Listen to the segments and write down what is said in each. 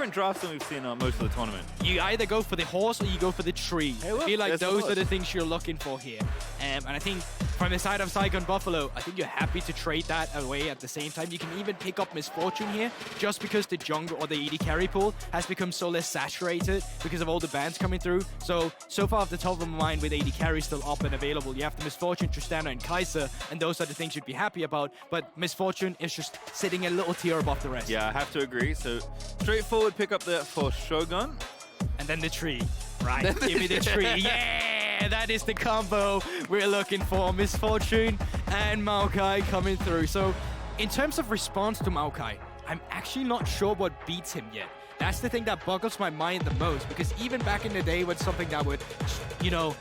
different drafts than we've seen on most of the tournament. You either go for the horse or you go for the tree. Hey, look, I feel like those the are the things you're looking for here. And I think from the side of Saigon Buffalo, I think you're happy to trade that away at the same time. You can even pick up Misfortune here just because the jungle or the AD carry pool has become so less saturated because of all the bans coming through. So far off the top of my mind with AD carry still up and available, you have the Misfortune, Tristana, and Kaiser, and those are the things you'd be happy about. But Misfortune is just sitting a little tier above the rest. Yeah, I have to agree. So straightforward pick up there for Shogun. And then the tree. Right, give me the tree. Yeah, that is the combo we're looking for. Misfortune and Moakai coming through. So in terms of response to Moakai, I'm actually not sure what beats him yet. That's the thing that boggles my mind the most, because even back in the day when something that would, you know,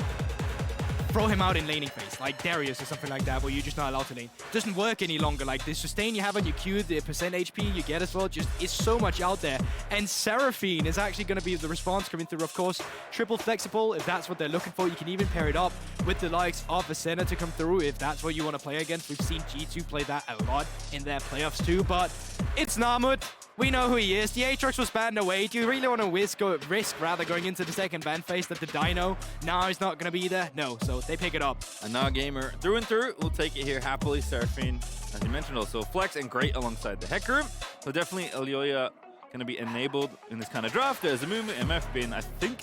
throw him out in laning phase, like Darius or something like that, where you're just not allowed to lane, doesn't work any longer. Like the sustain you have on your Q, the percent HP you get as well, just is so much out there. And Seraphine is actually going to be the response coming through, of course. Triple flexible, if that's what they're looking for. You can even pair it up with the likes of Ascena to come through if that's what you want to play against. We've seen G2 play that a lot in their playoffs too, but it's Armut. We know who he is. The Aatrox was banned away. Do you really want to risk going into the second ban phase that the Dino now is not going to be there? No, so they pick it up. A Gnar gamer through and through will take it here happily. Seraphine, as you mentioned, also flex and great alongside the HEcarim. So definitely Elyoya going to be enabled in this kind of draft. There's Amumu, MF being, I think,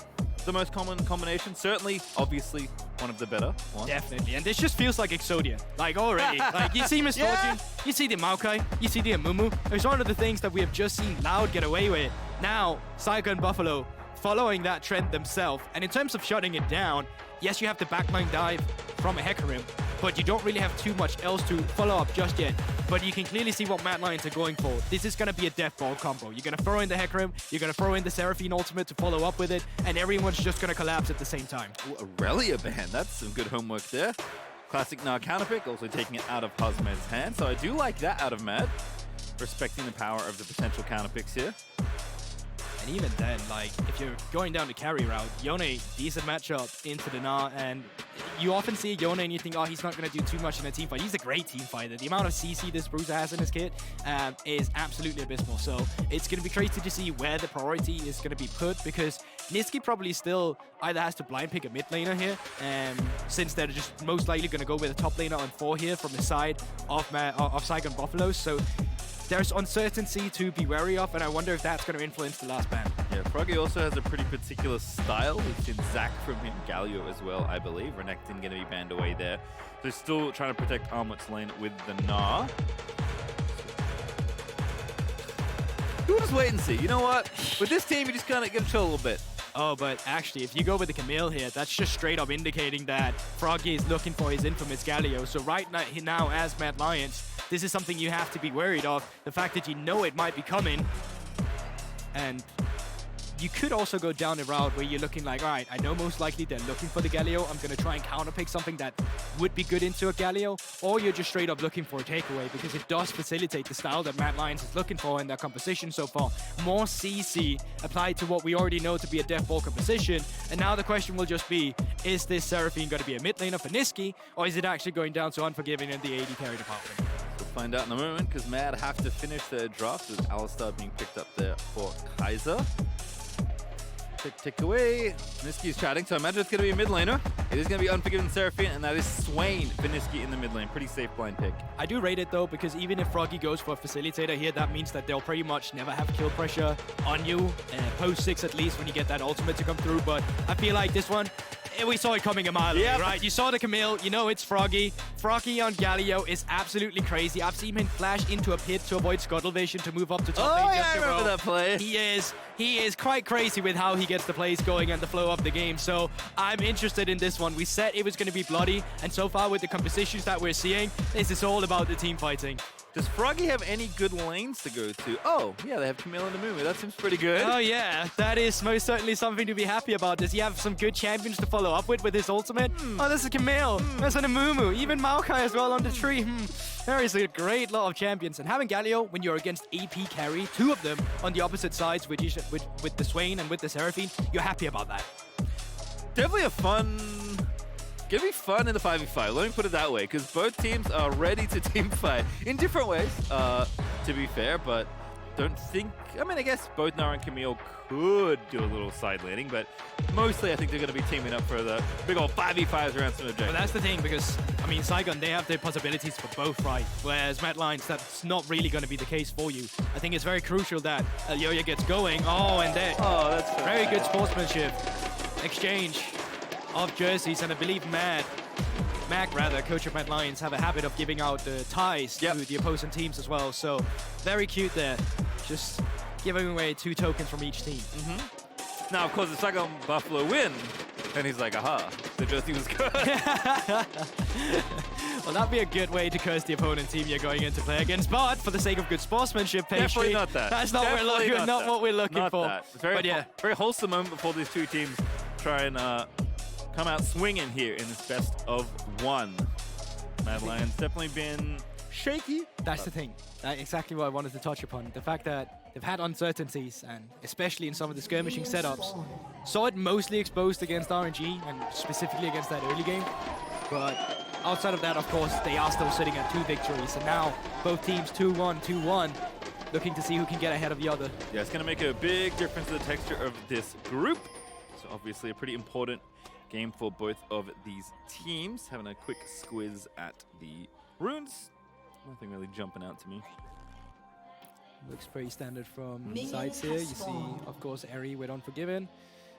the most common combination. Certainly, obviously, one of the better ones. Definitely, and this just feels like Exodia. Like already, like you see Misfortune, you see the Moakai, you see the Amumu. It's one of the things that we have just seen Loud get away with. Now, Saigon Buffalo following that trend themselves. And in terms of shutting it down, yes, you have the backline dive from a HEcarim, but you don't really have too much else to follow up just yet. But you can clearly see what Mad Lions are going for. This is going to be a death ball combo. You're going to throw in the HEcarim, you're going to throw in the Seraphine ultimate to follow up with it, and everyone's just going to collapse at the same time. Ooh, Aurelia ban, that's some good homework there. Classic Gnar counterpick, also taking it out of Hasmed's hand. So I do like that out of Mad, respecting the power of the potential counterpicks here. And even then, like, if you're going down the carry route, Yone, decent matchup into the Gnar, and you often see Yone and you think, oh, he's not going to do too much in a team fight. He's a great team fighter. The amount of CC this Bruiser has in his kit is absolutely abysmal. So it's going to be crazy to see where the priority is going to be put, because Nisqy probably still either has to blind pick a mid laner here, since they're just most likely going to go with a top laner on 4 here from the side of Saigon Buffalo. So there's uncertainty to be wary of, and I wonder if that's going to influence the last ban. Yeah, Froggy also has a pretty particular style. We've seen Zac from him, Galio as well, I believe. Renekton going to be banned away there. So still trying to protect Armut's lane with the Gnar. We'll just wait and see. You know what? With this team, you just kind of get to chill a little bit. Oh, but actually, if you go with the Camille here, that's just straight up indicating that Froggy is looking for his infamous Galio. So right now, as Mad Lions, this is something you have to be worried of. The fact that you know it might be coming. And you could also go down a route where you're looking like, all right, I know most likely they're looking for the Galio. I'm going to try and counterpick something that would be good into a Galio. Or you're just straight up looking for a takeaway, because it does facilitate the style that Mad Lions is looking for in their composition so far. More CC applied to what we already know to be a death ball composition. And now the question will just be, is this Seraphine going to be a mid laner for Nisqy, or is it actually going down to Unforgiven in the AD carry department? We'll find out in a moment, because Mad have to finish their draft with Alistar being picked up there for Kaiser. Tick away. Nisqy's chatting, so I imagine it's going to be a mid laner. It is going to be Unforgiven Seraphine, and that is Swain for Nisqy in the mid lane. Pretty safe blind pick. I do rate it though, because even if Froggy goes for a facilitator here, that means that they'll pretty much never have kill pressure on you, post 6 at least, when you get that ultimate to come through. But I feel like this one, we saw it coming a mile away, right? You saw the Camille, you know it's Froggy. Froggy on Galio is absolutely crazy. I've seen him flash into a pit to avoid Scuttle Vision to move up to top lane. Oh yeah, I remember that play. He is quite crazy with how he gets the plays going and the flow of the game. So I'm interested in this one. We said it was going to be bloody, and so far with the compositions that we're seeing, this is all about the team fighting. Does Froggy have any good lanes to go to? Oh, yeah, they have Camille and Amumu. That seems pretty good. Oh, yeah. That is most certainly something to be happy about. Does he have some good champions to follow up with his ultimate? Oh, there's a Camille. There's an Amumu. Even Moakai as well on the tree. There is a great lot of champions. And having Galio, when you're against AP carry, 2 of them on the opposite sides with the Swain and with the Seraphine, you're happy about that. Definitely a fun... Gonna be fun in the 5v5, let me put it that way, because both teams are ready to team fight in different ways, to be fair, but don't think I mean, I guess both Gnar and Camille could do a little side laning, but mostly I think they're going to be teaming up for the big old 5v5s around some objectives. But that's the thing, because, I mean, Saigon, they have the possibilities for both, right? Whereas Mad Lions, that's not really going to be the case for you. I think it's very crucial that Elyoya gets going. Oh, and there. Oh, that's very good sportsmanship. Exchange of jerseys, and I believe Mac, coach of Mad Lions, have a habit of giving out the ties to the opposing teams as well. So very cute there. Just giving away 2 tokens from each team. Now, of course, if Saigon Buffalo win, then he's like, aha, the jersey was good. Well, that'd be a good way to curse the opponent team you're going in to play against. But for the sake of good sportsmanship, definitely not that. That's not, what we're looking for. That. It's very, very wholesome moment before these two teams try and come out swinging here in this best of 1. Mad Lions definitely been shaky. That's the thing. That's exactly what I wanted to touch upon. The fact that they've had uncertainties, and especially in some of the skirmishing setups. Saw it mostly exposed against RNG, and specifically against that early game. But outside of that, of course, they are still sitting at 2 victories. And now, both teams 2-1, 2-1, looking to see who can get ahead of the other. Yeah, it's going to make a big difference to the texture of this group. So obviously a pretty important game for both of these teams. Having a quick squiz at the runes. Nothing really jumping out to me. Looks pretty standard from sides here. You see, of course, Eri with Unforgiven.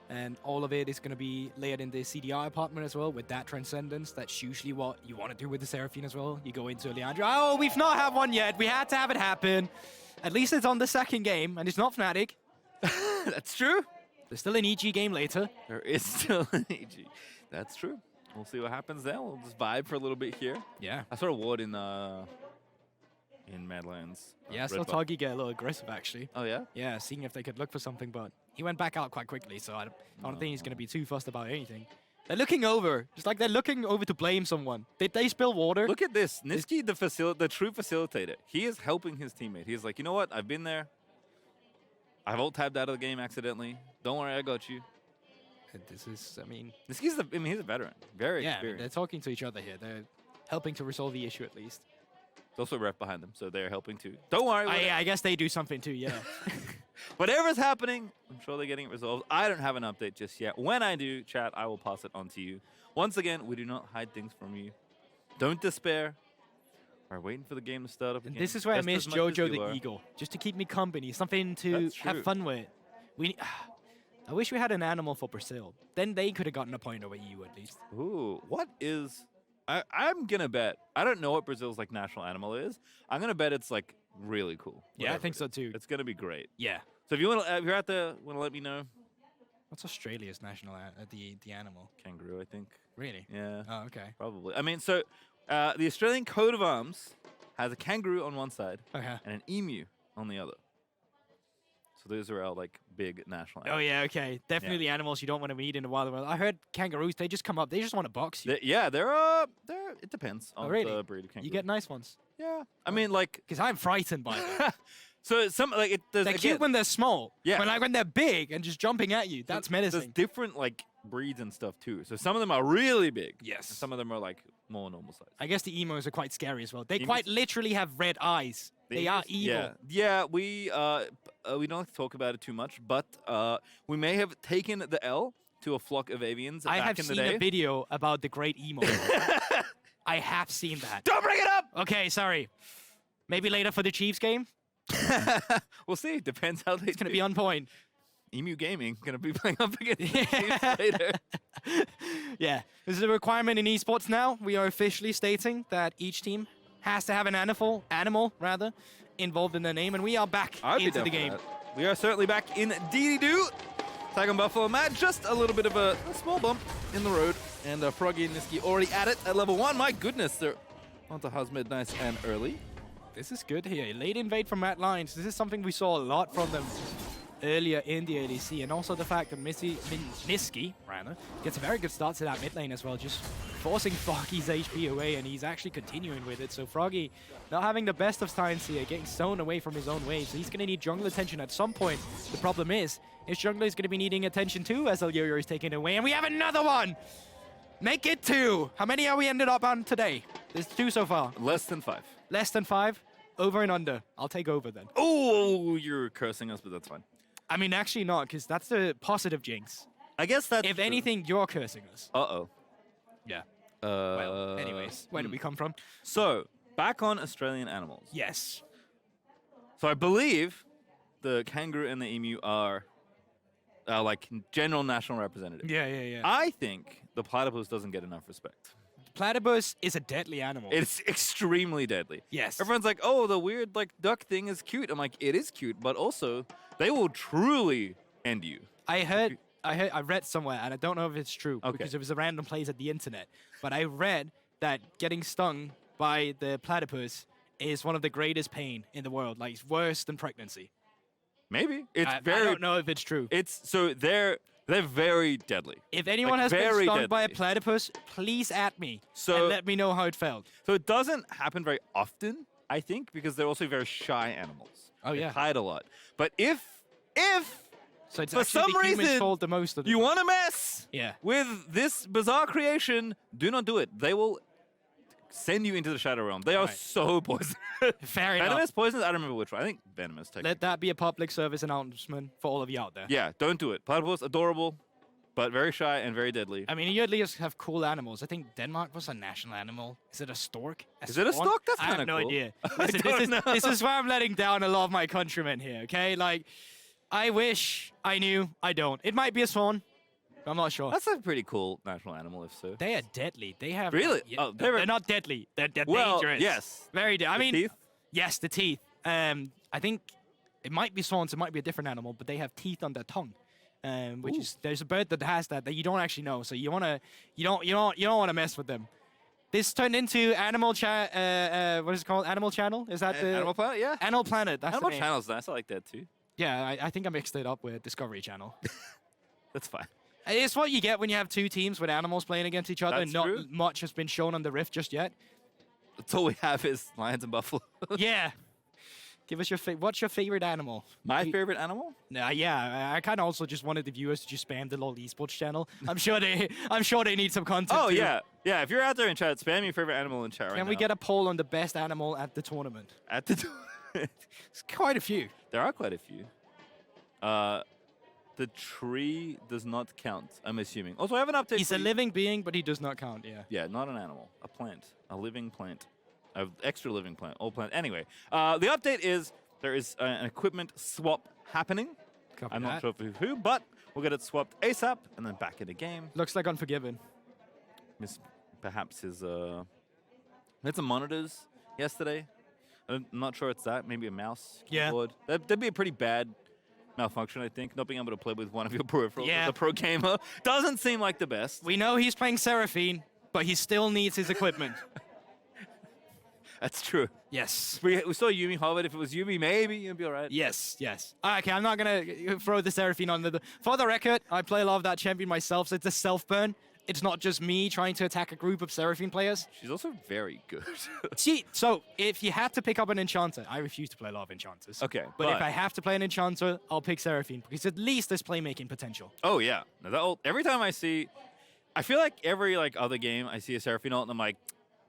And all of it is going to be layered in the CDI apartment as well with that Transcendence. That's usually what you want to do with the Seraphine as well. You go into Leandro. Oh, we've not had one yet. We had to have it happen. At least it's on the second game, and it's not Fnatic. That's true. There's still an EG game later. There is still an EG. That's true. We'll see what happens there. We'll just vibe for a little bit here. Yeah. I saw a ward in Mad Lions. Yeah, I saw Taki get a little aggressive, actually. Oh, yeah? Yeah, seeing if they could look for something, but he went back out quite quickly, so I don't think he's going to be too fussed about anything. They're looking over. Just like they're looking over to blame someone. Did they spill water? Look at this. Nisqy, the true facilitator. He is helping his teammate. He's like, you know what? I've been there. I've ult-tabbed out of the game accidentally. Don't worry, I got you. And this is, I mean... Nisqy's he's a veteran. Very experienced. They're talking to each other here. They're helping to resolve the issue at least. There's also a ref behind them, so they're helping too. Don't worry. I guess they do something too, yeah. Whatever's happening, I'm sure they're getting it resolved. I don't have an update just yet. When I do, chat, I will pass it on to you. Once again, we do not hide things from you. Don't despair. We're waiting for the game to start up again. And this is where I miss Jojo the Eagle. Just to keep me company. Something to have fun with. I wish we had an animal for Brazil. Then they could have gotten a point over EU at least. Ooh, what is... I'm going to bet... I don't know what Brazil's like national animal is. I'm going to bet it's like really cool. Yeah, I think so too. It's going to be great. Yeah. So if you want to, if you're out there, want to let me know. What's Australia's national the animal? Kangaroo, I think. Really? Yeah. Oh, okay. Probably. I mean, so the Australian coat of arms has a kangaroo on one side and an emu on the other. So those are our like big national animals. Oh yeah, okay. Definitely animals you don't want to meet in the wild world. I heard kangaroos, they just come up, they just want to box you. They're it depends on the breed of kangaroo. You get nice ones. Yeah. I mean, like, because I'm frightened by them. So some like they're cute when they're small. Yeah. When they're big and just jumping at you, that's menacing. There's different like breeds and stuff too. So some of them are really big. Yes. And some of them are like more normal size. I guess the emos are quite scary as well. They quite literally have red eyes. They are evil. Yeah. We don't like to talk about it too much, but we may have taken the L to a flock of avians back in the day. I have seen a video about the great emo. I have seen that. Don't bring it up! Okay, sorry. Maybe later for the Chiefs game? We'll see. Depends how they It's going to be on point. Emu Gaming going to be playing up against the Chiefs later. Yeah. This is a requirement in esports now. We are officially stating that each team has to have an animal involved in their name, and we are back into the game. We are certainly back in DD2. Saigon Buffalo Matt, just a little bit of a small bump in the road, and Froggy and Nisqy already at it at level 1. My goodness, they're onto Hasmed nice and early. This is good here. Late invade from Mad Lions. This is something we saw a lot from them earlier in the ADC, and also the fact that Nisqy gets a very good start to that mid lane as well, just forcing Froggy's HP away, and he's actually continuing with it. So Froggy not having the best of times here, getting stoned away from his own wave, so he's going to need jungle attention at some point. The problem is, his jungler is going to be needing attention too as Elyoya is taken away, and we have another one! Make it 2! How many are we ended up on today? There's 2 so far. Less than 5. Less than 5? Over and under. I'll take over then. Oh, you're cursing us, but that's fine. I mean, actually not, because that's the positive jinx. I guess that's If true. anything, you're cursing us. Uh-oh. Yeah. Well, anyways, where did we come from? So, back on Australian animals. Yes. So I believe the kangaroo and the emu are like general national representatives. Yeah. I think the platypus doesn't get enough respect. Platypus is a deadly animal. It's extremely deadly. Yes. Everyone's like, oh, the weird like duck thing is cute. I'm like, it is cute, but also they will truly end you. I read somewhere, and I don't know if it's true Okay. because it was a random place at the internet, but I read that getting stung by the platypus is one of the greatest pain in the world. Like, it's worse than pregnancy. Maybe it's I very. don't know if it's true. It's so they're very deadly. If anyone like, has been very stung by a deadly. platypus, please at me So- and let me know how it felt. So it doesn't happen very often, I think, because they're also very shy animals. Oh, They yeah. hide a lot. But if So it's for actually some the human's reason fault the most of the you time. want to mess Yeah. with this bizarre creation, do not do it. They will send you into the shadow realm. They are Right. so poisonous. Fair enough. Venomous, poisonous. I don't remember which one. I think venomous. Technically. Let that be a public service announcement for all of you out there. Yeah, don't do it. Platypus, adorable, but very shy and very deadly. I mean, you at least have cool animals. I think Denmark was a national animal. Is it a stork? Is it a swan? stork? That's I have kinda no cool. idea. I Listen, don't know. this is where I'm letting down a lot of my countrymen here, okay? Like, I wish I knew. I don't. It might be a swan. I'm not sure. That's a pretty cool natural animal, if so. They are deadly. They have... Really? Yeah, Oh, they're not deadly. They're Well, dangerous. yes. Very I The mean... teeth? Yes, the teeth. I think it might be swans. It might be a different animal, but they have teeth on their tongue. Which Ooh. is there's a bird that has that you don't actually know. So you don't want to mess with them. This turned into Animal what is it called? Animal Channel? Is that the Animal Planet? Yeah. Animal Planet? That's Animal the name. Channel's nice. I like that too. Yeah, I think I mixed it up with Discovery Channel. That's fine. It's what you get when you have two teams with animals playing against each other. That's Not true. much has been shown on the Rift just yet. That's all we have is lions and buffalo. Yeah. Give us what's your favorite animal? My favorite animal? Nah, yeah, I kind of also just wanted the viewers to just spam the little esports channel. I'm sure they need some content. Oh, too. yeah. Yeah, if you're out there in chat, spam your favorite animal in chat right now. Can we get a poll on the best animal at the tournament? At the It's quite a few. There are quite a few. The tree does not count, I'm assuming. Also, I have an update He's for a you. living being, but he does not count. Yeah. Yeah, not an animal. A plant. A living plant. An extra living plant. Old plant. Anyway, the update is there is an equipment swap happening. Copy I'm not that. sure who, but we'll get it swapped ASAP and then back in the game. Looks like Unforgiven. Perhaps his had some monitors yesterday. I'm not sure it's that. Maybe a mouse, Yeah. keyboard. That'd be a pretty bad malfunction, I think. Not being able to play with one of your peripherals Yeah. as a pro gamer doesn't seem like the best. We know he's playing Seraphine, but he still needs his equipment. That's true. Yes. We saw Yumi Harvard. If it was Yumi, maybe you'd be all right. Yes. Okay, I'm not gonna throw the Seraphine on the. For the record, I play a lot of that champion myself, so it's a self-burn. It's not just me trying to attack a group of Seraphine players. She's also very good. See, so if you had to pick up an enchanter, I refuse to play a lot of enchanters. Okay, But if but- I have to play an enchanter, I'll pick Seraphine because at least there's playmaking potential. Oh yeah. No, every time I see, I feel like every other game I see a Seraphine ult and I'm like,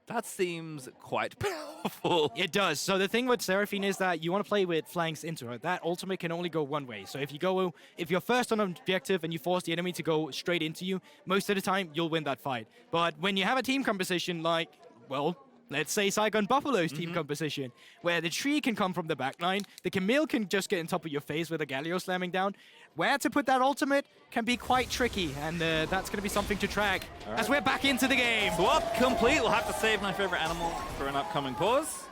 that seems quite powerful. It does. So the thing with Seraphine is that you want to play with flanks into her. That ultimate can only go one way. So if you're first on an objective and you force the enemy to go straight into you, most of the time you'll win that fight. But when you have a team composition like, well, let's say Saigon Buffalo's team composition, where the tree can come from the backline, the Camille can just get on top of your face with a Galio slamming down. Where to put that ultimate can be quite tricky, and that's going to be something to track as we're back into the game. Swap complete. We'll have to save my favorite animal for an upcoming pause.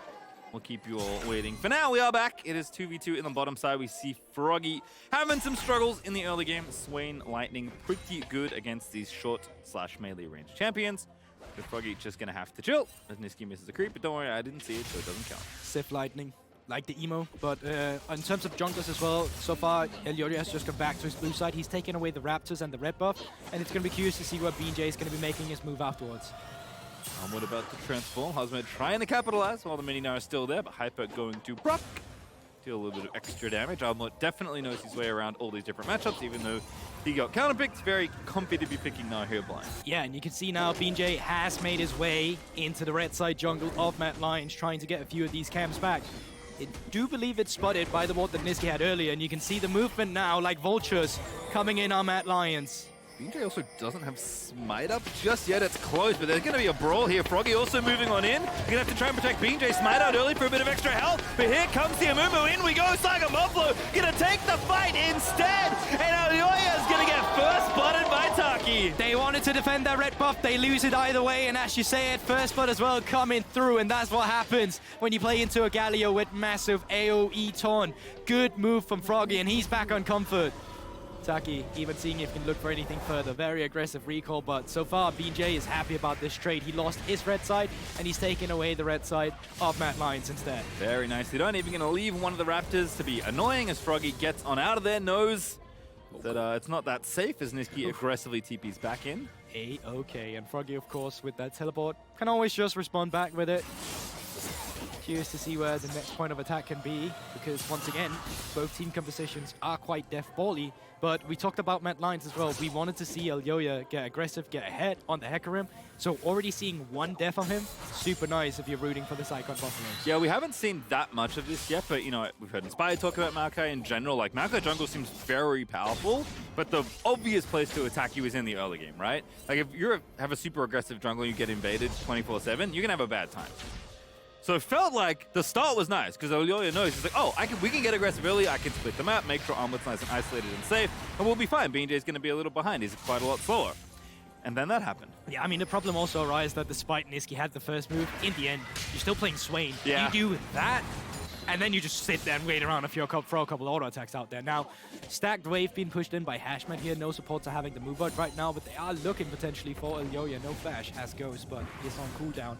We'll keep you all waiting. For now, we are back. It is 2v2 in the bottom side. We see Froggy having some struggles in the early game. Swain Lightning pretty good against these short/melee range champions. With Froggy just going to have to chill as Nisqy misses a creep. But don't worry, I didn't see it, so it doesn't count. Sif Lightning, like the emo. But in terms of junglers as well, so far, Elyoya has just come back to his blue side. He's taken away the Raptors and the red buff, and it's going to be curious to see what BeanJ is going to be making his move afterwards. Armut about to transform. Hasmed trying to capitalize while the mini Gnar is still there, but Hyper going to proc deal a little bit of extra damage. Armut definitely knows his way around all these different matchups, even though he got counterpicked. Very comfy to be picking Gnar here blind. Yeah, and you can see now BeanJ has made his way into the red side jungle of MAD Lions, trying to get a few of these camps back. I do believe it's spotted by the ward that Nisqy had earlier, and you can see the movement now, like vultures, coming in on MAD Lions. BeanJ also doesn't have Smite up just yet. It's close, but there's going to be a brawl here. Froggy also moving on in. You're going to have to try and protect BeanJ. Smite out early for a bit of extra health. But here comes the Amumu. In we go. Saigon Buffalo going to take the fight instead. And Elyoya is going to get first blooded by Taki. They wanted to defend their red buff. They lose it either way. And as you say it, first blood as well coming through. And that's what happens when you play into a Galio with massive AoE taunt. Good move from Froggy, and he's back on comfort. Taki even seeing if he can look for anything further. Very aggressive recall, but so far BeanJ is happy about this trade. He lost his red side, and he's taken away the red side of MAD Lions instead. Very nice. They're not even going to leave one of the Raptors to be annoying as Froggy gets on out of there. Knows that it's not that safe as Nisqy aggressively TPs back in. Okay, and Froggy, of course, with that teleport, can always just respond back with it. Curious to see where the next point of attack can be, because once again, both team compositions are quite death bally. But we talked about MAD Lions as well. We wanted to see Elyoya get aggressive, get ahead on the HEcarim. So already seeing one death on him, super nice if you're rooting for the Saigon Buffalo. Yeah, we haven't seen that much of this yet, but you know, we've heard Inspired talk about Moakai in general. Like, Moakai jungle seems very powerful, but the obvious place to attack you is in the early game, right? Like, if you have a super aggressive jungle and you get invaded 24/7, you're gonna have a bad time. So it felt like the start was nice, because Elyoya knows, he's like, oh, we can get aggressive early, I can split the map, make sure Armut's nice and isolated and safe, and we'll be fine. BeanJ's going to be a little behind, he's quite a lot slower. And then that happened. Yeah, I mean, the problem also arises that despite Nisqy had the first move, in the end, you're still playing Swain. Yeah. You do that, and then you just sit there and wait around if you'll throw a couple auto attacks out there. Now, stacked wave being pushed in by Hasmed here, no support to having the move out right now, but they are looking potentially for Elyoya. No flash as goes, but it's on cooldown.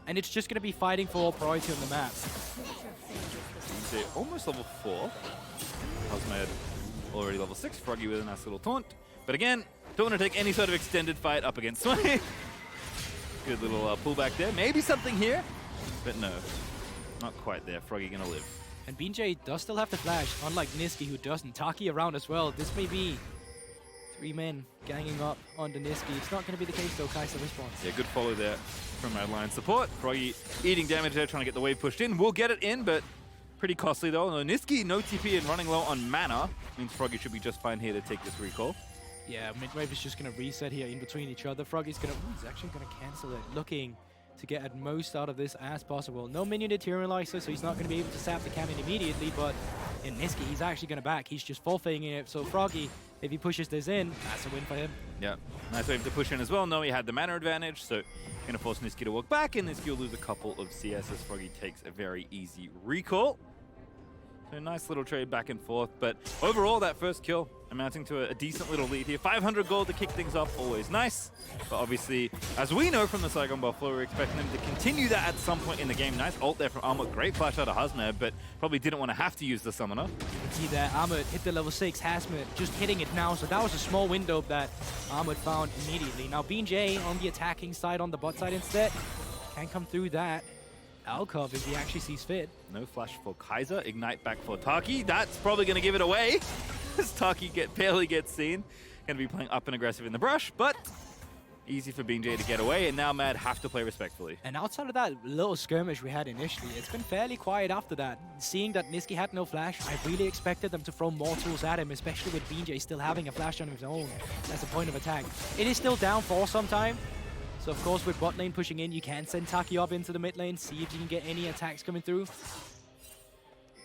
And it's just going to be fighting for all priority on the map. BeanJ almost level 4. Hasmed already level 6. Froggy with a nice little taunt. But again, don't want to take any sort of extended fight up against Swain. Good little pullback there. Maybe something here, but no. Not quite there. Froggy going to live. And BeanJ does still have the flash, unlike Nisqy, who doesn't. Taki around as well. This may be 3 men ganging up on the Nisqy. It's not going to be the case though. Kaiser responds. Yeah, good follow there from MAD Lions support. Froggy eating damage there, trying to get the wave pushed in. We'll get it in, but pretty costly though. No, Nisqy, no TP and running low on mana. Means Froggy should be just fine here to take this recall. Yeah, mid-wave is just going to reset here in between each other. Froggy's going to... he's actually going to cancel it. Looking to get at most out of this as possible. No minion materializer, so he's not going to be able to sap the Camille immediately, but in Nisqy, he's actually going to back. He's just forfeiting it, so Froggy, if he pushes this in, that's a win for him. Yeah, nice wave to push in as well. No, he had the mana advantage, so going to force Nisqy to walk back, and Nisqy will lose a couple of CS as Froggy takes a very easy recall. So nice little trade back and forth, but overall that first kill amounting to a decent little lead here. 500 gold to kick things off, always nice. But obviously, as we know from the Saigon Buffalo, we're expecting them to continue that at some point in the game. Nice ult there from Armut, great flash out of Hasmed, but probably didn't want to have to use the summoner. You can see that Armut hit the level 6, Hasmed just hitting it now, so that was a small window that Armut found immediately. Now BeanJ on the attacking side, on the bot side instead, can come through that. Alcove if he actually sees fit. No flash for Kaiser, ignite back for Taki. That's probably going to give it away as Taki barely gets seen. Going to be playing up and aggressive in the brush, but easy for BeanJ to get away, and now MAD have to play respectfully. And outside of that little skirmish we had initially, it's been fairly quiet after that. Seeing that Nisqy had no flash, I really expected them to throw more tools at him, especially with BeanJ still having a flash on his own as a point of attack. It is still down for some time. So of course with bot lane pushing in, you can send Taki up into the mid lane, see if you can get any attacks coming through.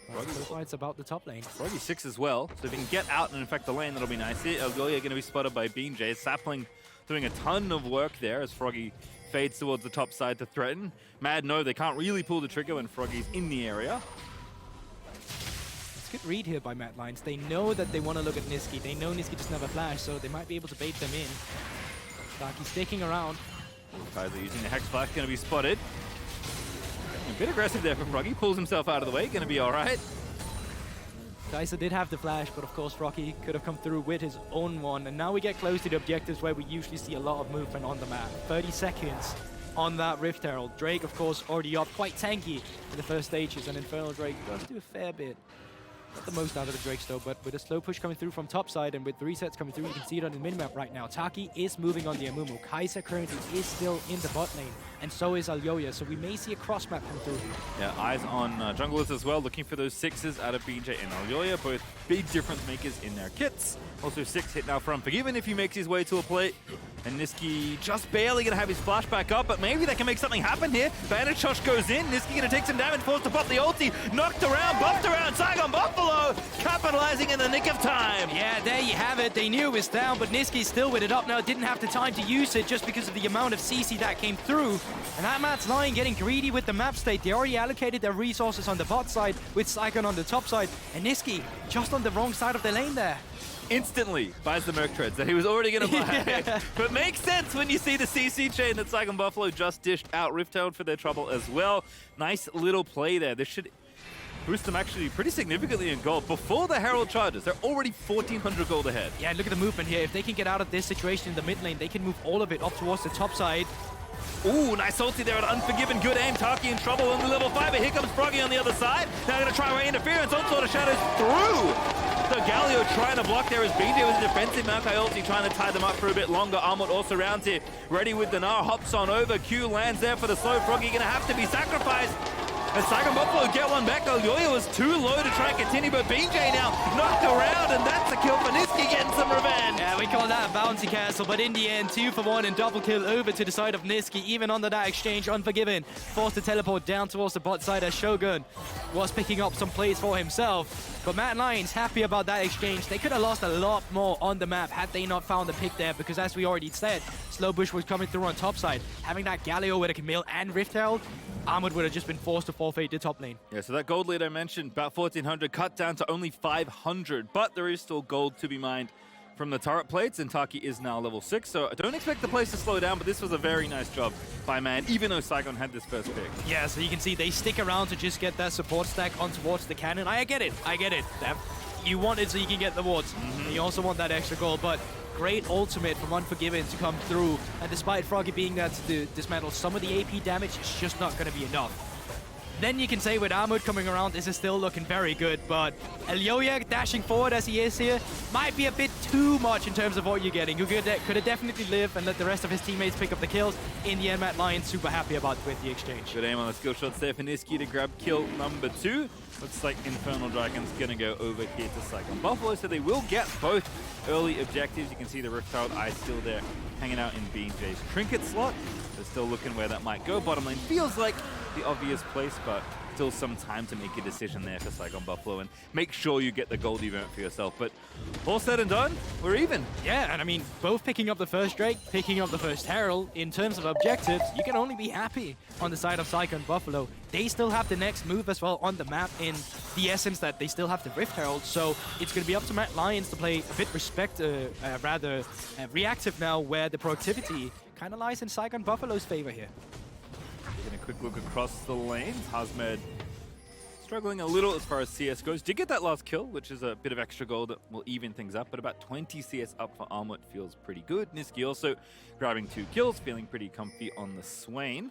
So far it's about the top lane. Froggy 6 as well, so if he can get out and infect the lane, that'll be nice. Here, Elyoya going to be spotted by BeanJ. Sapling doing a ton of work there as Froggy fades towards the top side to threaten. MAD know they can't really pull the trigger when Froggy's in the area. It's a good read here by MAD Lions. They know that they want to look at Nisqy. They know Nisqy doesn't have a flash, so they might be able to bait them in. Taki sticking around. Kaiser using the Hex Flash, going to be spotted. A bit aggressive there from Froggy, pulls himself out of the way, going to be alright. Kaiser did have the flash, but of course Froggy could have come through with his own one. And now we get close to the objectives where we usually see a lot of movement on the map. 30 seconds on that Rift Herald. Drake, of course, already up, quite tanky in the first stages, and Infernal Drake does do a fair bit Not the most out of the Drakes though, but with a slow push coming through from top side and with the resets coming through, you can see it on the minimap right now. Taki is moving on the Amumu. Kaiser currently is still in the bot lane, and so is Elyoya, so we may see a cross map come through. Yeah, eyes on junglers as well, looking for those 6s out of BeanJ and Elyoya, both big difference makers in their kits. Also 6 hit now for Unforgiven if he makes his way to a plate. And Nisqy just barely going to have his flash back up, but maybe they can make something happen here. Bandage goes in, Nisqy going to take some damage, forced to pop the ulti, knocked around, buffed around, Saigon Buffalo, capitalizing in the nick of time. Yeah, there you have it. They knew it was down, but Nisqy still with it up now, didn't have the time to use it just because of the amount of CC that came through. And that Mad's Lion getting greedy with the map state. They already allocated their resources on the bot side with Saigon on the top side, and Nisqy just on the wrong side of the lane there. Instantly buys the Merc Treads that he was already going to buy. Yeah. But makes sense when you see the CC chain that Saigon Buffalo just dished out. Rift-Herald for their trouble as well. Nice little play there. This should boost them actually pretty significantly in gold. Before the Herald charges, they're already 1,400 gold ahead. Yeah, look at the movement here. If they can get out of this situation in the mid lane, they can move all of it up towards the top side. Ooh, nice ulti there at Unforgiven. Good aim. Taki in trouble on the level 5, but here comes Froggy on the other side. Now going to try away interference. Onslaught of Shadows through. So Galio trying to block there as BeanJ was a defensive Moakai ulti, trying to tie them up for a bit longer. Armut also rounds here, ready with the Gnar, hops on over. Q lands there for the slow. Froggy going to have to be sacrificed. And Saigon Buffalo get one back. Elyoya was too low to try and continue, but BeanJ now knocked around, and that's a kill for Nisqy getting some revenge. Yeah, we call that a bouncy castle, but in the end, 2 for 1 and double kill over to the side of Nisqy. Even under that exchange, Unforgiven forced to teleport down towards the bot side as Shogun was picking up some plays for himself. But Mad Lions happy about that exchange. They could have lost a lot more on the map had they not found the pick there, because as we already said, Slowbush was coming through on top side. Having that Galio with a Camille and Rift-Herald, Armut would have just been forced to forfeit the top lane. Yeah, so that gold lead I mentioned, about 1,400, cut down to only 500, but there is still gold to be mined from the turret plates, and Taki is now level 6, so I don't expect the place to slow down, but this was a very nice job by Man, even though Saigon had this first pick. Yeah, so you can see they stick around to just get that support stack on towards the cannon. I get it. You want it so you can get the wards. And you also want that extra gold, but great ultimate from Unforgiven to come through, and despite Froggy being there to dismantle some of the AP damage, it's just not going to be enough. Then you can say with Armut coming around, this is still looking very good, but Elyoya dashing forward as he is here might be a bit too much in terms of what you're getting. You could have definitely lived and let the rest of his teammates pick up the kills. In the end, Mad Lions super happy about with the exchange. Good aim on the skill shots there for Nisqy to grab kill number 2. Looks like Infernal Dragon's gonna go over here to Saigon Buffalo, so they will get both early objectives. You can see the Rift-Herald eye still there hanging out in BeanJ's trinket slot. They're still looking where that might go. Bottom lane feels like the obvious place, but still some time to make a decision there for Saigon Buffalo and make sure you get the gold event for yourself. But all said and done, we're even. Yeah, and I mean, both picking up the first Drake, picking up the first Herald, in terms of objectives, you can only be happy on the side of Saigon Buffalo. They still have the next move as well on the map, in the essence that they still have the Rift Herald, so it's going to be up to Mad Lions to play a bit reactive now, where the productivity kind of lies in Saigon Buffalo's favor here. Taking a quick look across the lanes. Hasmed struggling a little as far as CS goes. Did get that last kill, which is a bit of extra gold that will even things up, but about 20 CS up for Armut feels pretty good. Nisqy also grabbing 2 kills, feeling pretty comfy on the Swain.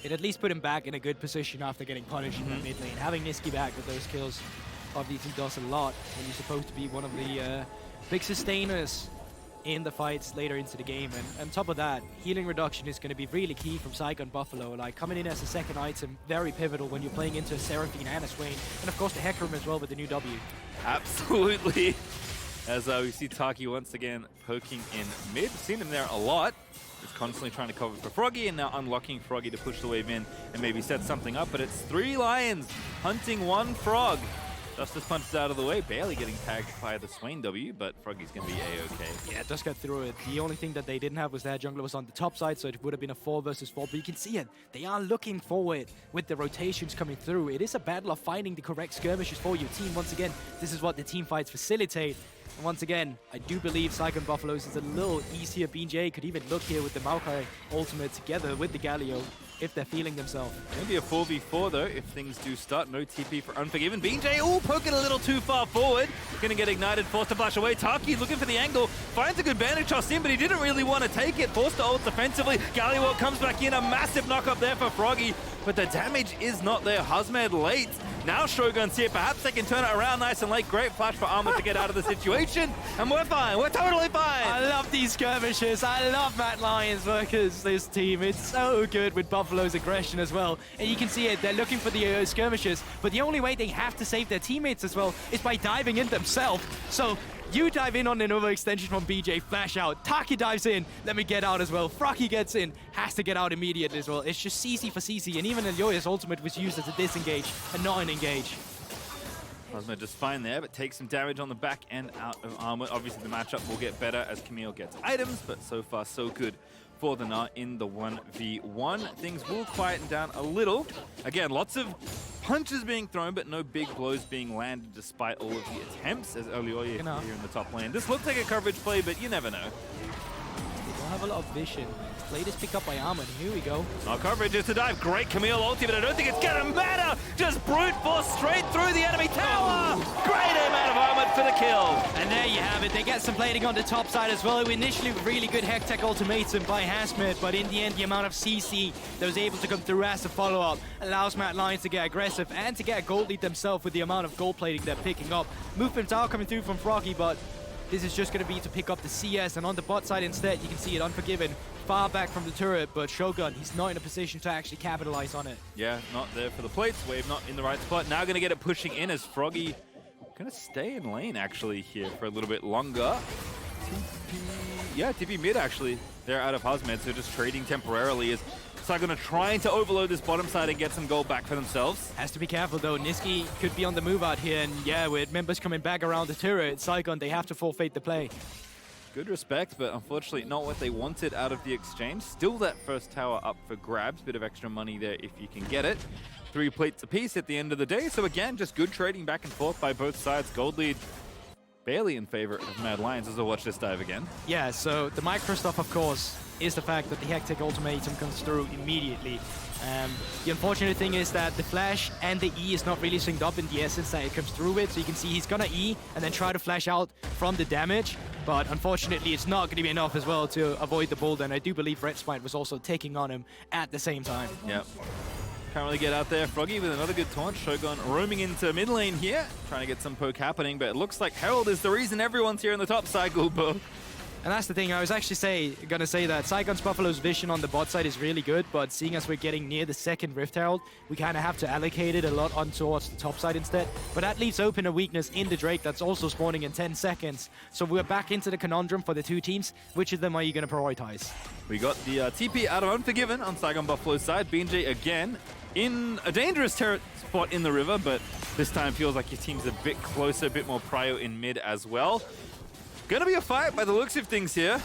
It at least put him back in a good position after getting punished in the mid lane. Having Nisqy back with those kills obviously does a lot when you're supposed to be one of the big sustainers in the fights later into the game. And on top of that, healing reduction is going to be really key from Saigon Buffalo. Like, coming in as a second item, very pivotal when you're playing into a Seraphine and a Swain. And of course the HEcarim as well with the new W. Absolutely. As we see Taki once again poking in mid. Seen him there a lot. Just constantly trying to cover for Froggy, and now unlocking Froggy to push the wave in and maybe set something up. But it's 3 lions hunting 1 frog. Justice punches out of the way, barely getting tagged by the Swain W, but Froggy's going to be A-okay. Yeah, it does get through it. The only thing that they didn't have was their jungler was on the top side, so it would have been a 4 versus 4. But you can see it. They are looking forward with the rotations coming through. It is a battle of finding the correct skirmishes for your team. Once again, this is what the team fights facilitate. And once again, I do believe Saigon Buffaloes is a little easier. BeanJ could even look here with the Moakai ultimate together with the Galio, if they're feeling themselves. Maybe a 4v4 though, if things do start. No TP for Unforgiven. BeanJ, poking a little too far forward. Gonna get ignited, forced to flash away. Taki looking for the angle, finds a good bandage toss in, but he didn't really want to take it. Forced to ult defensively. Galio comes back in, a massive knock up there for Froggy. but the damage is not there. Hasmed late. Now Shogun's here. Perhaps they can turn it around nice and late. Great flash for Armut to get out of the situation. And we're fine. We're totally fine. I love these skirmishes. I love Mad Lions versus this team. It's so good with Buffalo's aggression as well. And you can see it. They're looking for the skirmishes. But the only way they have to save their teammates as well is by diving in themselves. So you dive in on an overextension from BeanJ, flash out. Taki dives in, let me get out as well. Froggy gets in, has to get out immediately as well. It's just CC for CC, and even Elyoya's ultimate was used as a disengage and not an engage. Hasmed just fine there, but takes some damage on the back end out of Armut. Obviously the matchup will get better as Camille gets items, but so far so good for the Gnar in the 1v1. Things will quieten down a little. Again, lots of punches being thrown, but no big blows being landed despite all of the attempts as Elyoya here in the top lane. This looks like a coverage play, but you never know. They don't have a lot of vision. Plate is picked up by Armut. Here we go. Our coverage is to dive. Great Camille ulti, but I don't think it's gonna matter. Just brute force straight through the enemy tower. Great aim out of Armut for the kill. And there you have it. They get some plating on the top side as well. Initially, really good HEC ultimatum by Hasmed, but in the end, the amount of CC that was able to come through as a follow-up allows Mad Lions to get aggressive and to get a gold lead themselves with the amount of gold plating they're picking up. Movements are coming through from Froggy, but this is just going to be to pick up the CS, and on the bot side instead, you can see it Unforgiven far back from the turret, but Shogun, he's not in a position to actually capitalize on it. Yeah, not there for the plates. Wave not in the right spot. Now going to get it pushing in as Froggy going to stay in lane actually here for a little bit longer. TP mid actually. They're out of Hasmed, so just trading temporarily as Saigon are trying to overload this bottom side and get some gold back for themselves. Has to be careful though. Nisqy could be on the move out here, and yeah, with members coming back around the turret, Saigon, they have to forfeit the play. Good respect, but unfortunately not what they wanted out of the exchange. Still that first tower up for grabs. Bit of extra money there if you can get it. 3 plates apiece at the end of the day. So again, just good trading back and forth by both sides. Gold lead barely in favor of Mad Lions as I watch this dive again. Yeah, so the micro stuff, of course, is the fact that the HEC ultimatum comes through immediately. The unfortunate thing is that the flash and the E is not really synced up in the essence that it comes through with. So you can see he's gonna E and then try to flash out from the damage. But unfortunately, it's not going to be enough as well to avoid the boulder. And I do believe Red Smite was also taking on him at the same time. Yep. Can't really get out there. Froggy with another good taunt. Shogun roaming into mid lane here, trying to get some poke happening. But it looks like Herald is the reason everyone's here in the top side, Gulbo. And that's the thing, I was actually gonna say that Saigon's Buffalo's vision on the bot side is really good, but seeing as we're getting near the second Rift Herald, we kind of have to allocate it a lot on towards the top side instead. But that leaves open a weakness in the Drake that's also spawning in 10 seconds. So we're back into the conundrum for the two teams. Which of them are you gonna prioritize? We got the TP out of Unforgiven on Saigon Buffalo's side. BeanJ again in a dangerous turret spot in the river, but this time feels like your team's a bit closer, a bit more prio in mid as well. Gonna be a fight by the looks of things here.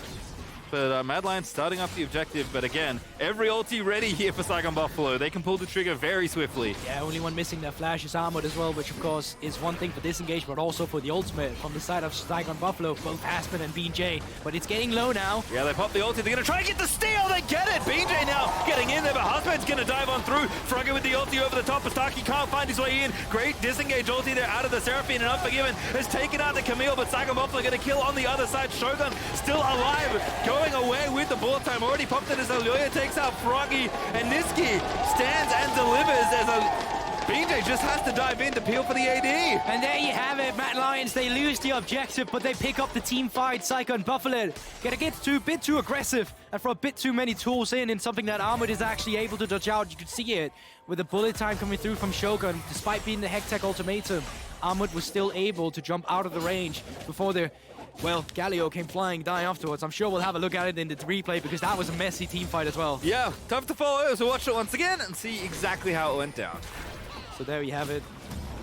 But Mad Lions starting off the objective, but again, every ulti ready here for Saigon Buffalo. They can pull the trigger very swiftly. Yeah, only one missing their flash is Armut as well, which of course is one thing for disengage, but also for the ultimate from the side of Saigon Buffalo, both Hasmed and BeanJ. But it's getting low now. Yeah, they pop the ulti. They're gonna try and get the steal. They get it. BeanJ now getting in there, but Hasmed's gonna dive on through. Froggy with the ulti over the top as Taki can't find his way in. Great disengage ulti there out of the Seraphine, and Unforgiven has taken out the Camille, but Saigon Buffalo gonna kill on the other side. Shogun still alive, going away with the ball time. Already popped it as Elyoya takes out Froggy, and Nisqy stands and delivers as BeanJ just has to dive in to peel for the AD. And there you have it, Mad Lions. They lose the objective, but they pick up the team fight. Saigon Buffalo gonna get a bit too aggressive and throw a bit too many tools in something that Armut is actually able to dodge out. You can see it with the bullet time coming through from Shogun. Despite being the HEC ultimatum, Armut was still able to jump out of the range before the Galio came flying, dying afterwards. I'm sure we'll have a look at it in the replay because that was a messy team fight as well. Yeah, tough to follow, so watch it once again and see exactly how it went down. So there you have it.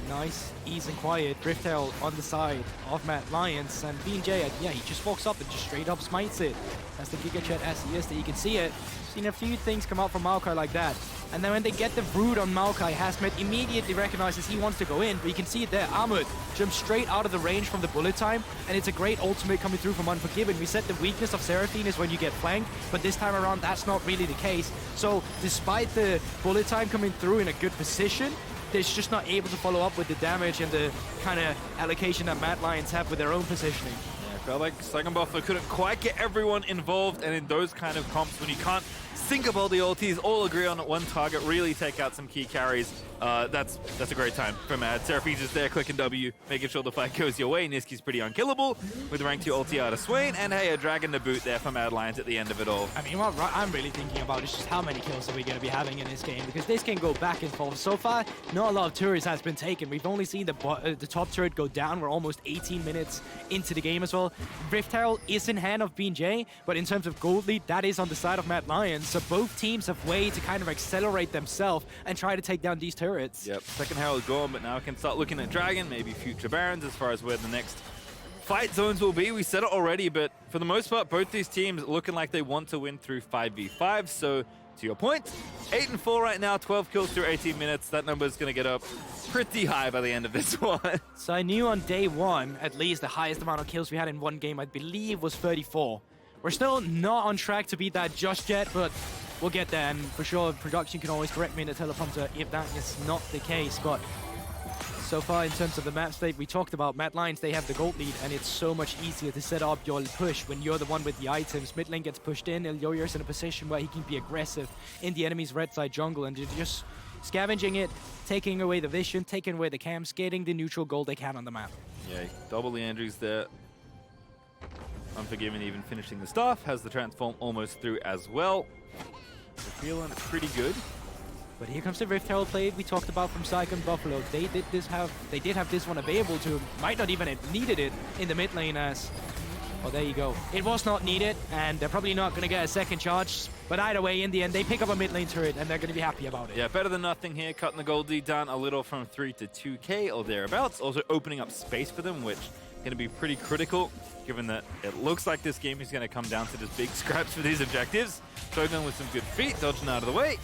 Nice, easy and quiet. Rift Herald on the side of Mad Lions, and BeanJ, yeah, he just walks up and just straight up smites it. That's the Giga Chat as he is, that you can see it. Seen a few things come out from Moakai like that. And then when they get the root on Moakai, Hasmed immediately recognizes he wants to go in, but you can see it there. Armut jumps straight out of the range from the bullet time, and it's a great ultimate coming through from Unforgiven. We said the weakness of Seraphine is when you get flanked, but this time around, that's not really the case. So despite the bullet time coming through in a good position, they're just not able to follow up with the damage and the kind of allocation that Mad Lions have with their own positioning. Yeah, I felt like Saigon Buffalo couldn't quite get everyone involved, and in those kind of comps, when you can't sync up all the ultis, all agree on one target, really take out some key carries. That's a great time for MAD. Seraphine's just there clicking W, making sure the fight goes your way. Nisqy's pretty unkillable with rank 2 ulti out of Swain, and hey, a dragon to boot there for MAD Lions at the end of it all. I mean, what I'm really thinking about is just how many kills are we going to be having in this game, because this can go back and forth. So far, not a lot of turrets has been taken. We've only seen the top turret go down. We're almost 18 minutes into the game as well. Rift Herald is in hand of BeanJ, but in terms of gold lead, that is on the side of MAD Lions. So both teams have way to kind of accelerate themselves and try to take down these turrets. Yep, second Herald gone, but now we can start looking at Dragon, maybe future Barons as far as where the next fight zones will be. We said it already, but for the most part, both these teams looking like they want to win through 5v5. So to your point, 8-4 right now, 12 kills through 18 minutes. That number is going to get up pretty high by the end of this one. So I knew on day one, at least the highest amount of kills we had in one game, I believe, was 34. We're still not on track to beat that just yet, but we'll get there. And for sure, production can always correct me in the teleprompter if that is not the case. But so far, in terms of the map state, we talked about MAD Lions, they have the gold lead, and it's so much easier to set up your push when you're the one with the items. Mid lane gets pushed in, Elyoya's in a position where he can be aggressive in the enemy's red side jungle, and you're just scavenging it, taking away the vision, taking away the camps, getting the neutral gold they can on the map. Yeah, double the Andrews there. Unforgiven even finishing the staff, has the transform almost through as well. We're feeling pretty good. But here comes the Rift Herald play we talked about from Saigon Buffalo. They did have this one available to him. Might not even have needed it in the mid lane as... Well, there you go. It was not needed, and they're probably not going to get a second charge. But either way, in the end, they pick up a mid lane turret, and they're going to be happy about it. Yeah, better than nothing here. Cutting the gold lead down a little from 3 to 2k or thereabouts. Also opening up space for them, which is going to be pretty critical, given that it looks like this game is going to come down to just big scraps for these objectives. Shogun with some good feet, dodging out of the way.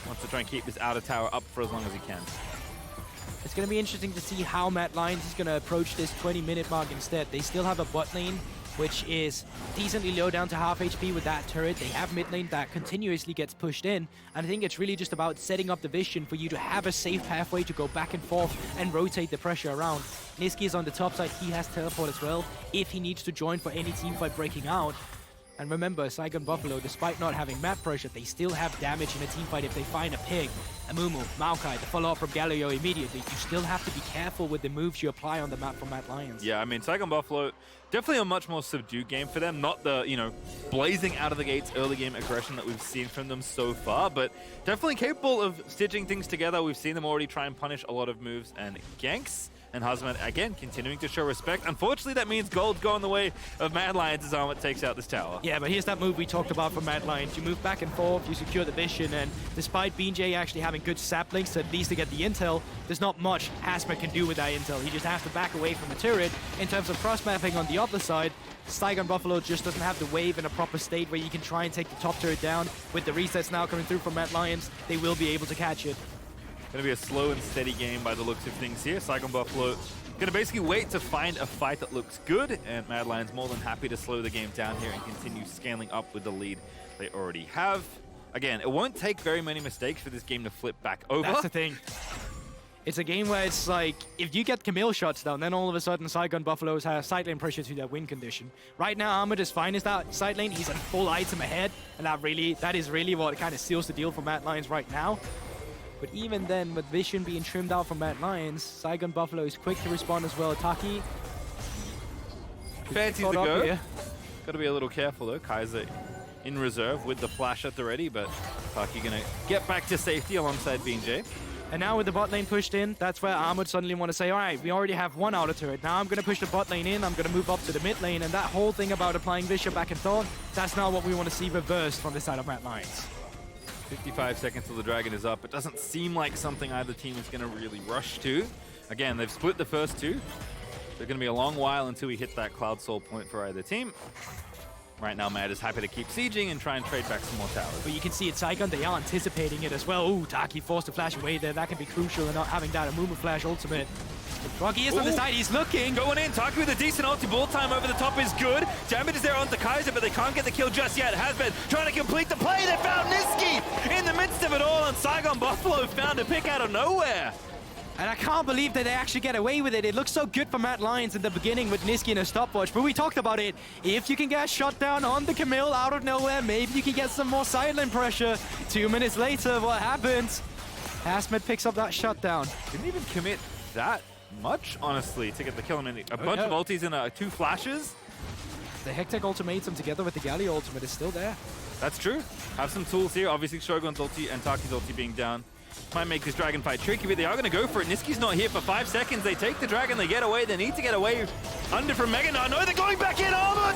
Wants to try and keep this outer tower up for as long as he can. It's going to be interesting to see how MAD Lions is going to approach this 20-minute mark instead. They still have a bot lane, which is decently low down to half HP with that turret. They have mid lane that continuously gets pushed in. And I think it's really just about setting up the vision for you to have a safe pathway to go back and forth and rotate the pressure around. Nisqy is on the top side. He has teleport as well if he needs to join for any team fight breaking out. And remember, Saigon Buffalo, despite not having map pressure, they still have damage in a team fight if they find a pig. Amumu, Moakai, the follow-up from Galio immediately. You still have to be careful with the moves you apply on the map for MAD Lions. Yeah, I mean, Saigon Buffalo, definitely a much more subdued game for them. Not the, blazing out of the gates early game aggression that we've seen from them so far, but definitely capable of stitching things together. We've seen them already try and punish a lot of moves and ganks. And Hasmed, again, continuing to show respect. Unfortunately, that means gold going the way of MAD Lions as Armut takes out this tower. Yeah, but here's that move we talked about from MAD Lions. You move back and forth, you secure the vision, and despite BeanJ actually having good saplings, at least to get the intel, there's not much Hasmed can do with that intel. He just has to back away from the turret. In terms of cross-mapping on the other side, Saigon Buffalo just doesn't have the wave in a proper state where you can try and take the top turret down. With the resets now coming through from MAD Lions, they will be able to catch it. Going to be a slow and steady game by the looks of things here. Saigon Buffalo going to basically wait to find a fight that looks good, and MAD Lions more than happy to slow the game down here and continue scaling up with the lead they already have. Again, it won't take very many mistakes for this game to flip back over. That's the thing. It's a game where it's like, if you get Camille shots down, then all of a sudden Saigon Buffaloes have side lane pressure to their win condition. Right now, Armut is fine as that side lane. He's a full item ahead, and that is really what kind of seals the deal for MAD Lions right now. But even then, with vision being trimmed out from MAD Lions, Saigon Buffalo is quick to respond as well. Taki. Fancies the go. Got to be a little careful though. Kaiser in reserve with the flash at the ready, but Taki going to get back to safety alongside BeanJ. And now with the bot lane pushed in, that's where Armut suddenly want to say, all right, we already have one outer turret. Now I'm going to push the bot lane in. I'm going to move up to the mid lane. And that whole thing about applying vision back and forth, that's now what we want to see reversed from the side of MAD Lions. 55 seconds till the dragon is up. It doesn't seem like something either team is going to really rush to. Again, they've split the first two. They're going to be a long while until we hit that Cloud Soul point for either team. Right now, MAD is happy to keep sieging and try and trade back some more towers. But you can see it, Saigon, they are anticipating it as well. Ooh, Taki forced to flash away there. That can be crucial in not having that Amumu flash ultimate. But Froggy is on the side, he's looking. Going in, Taki with a decent ulti, ball time over the top is good. Damage is there onto Kaiser, but they can't get the kill just yet. Hasmed trying to complete the play. They found Nisqy in the midst of it all, and Saigon Buffalo found a pick out of nowhere. And I can't believe that they actually get away with it. It looks so good for Mad Lions in the beginning with Nisqy and a stopwatch, but we talked about it. If you can get shot down on the Camille out of nowhere, maybe you can get some more silent pressure. 2 minutes later, what happens? Hasmed picks up that shutdown. Didn't even commit that much, honestly, to get the kill. I mean, a bunch of ultis and 2 flashes. The Hectech ultimatum together with the Galio ultimate is still there. That's true. Have some tools here. Obviously, Shogun's ulti and Taki's ulti being down might make this dragon fight tricky, but they are going to go for it. Nisqy's not here for 5 seconds. They take the dragon, they get away. They need to get away under from Gnar. No, they're going back in. Armut!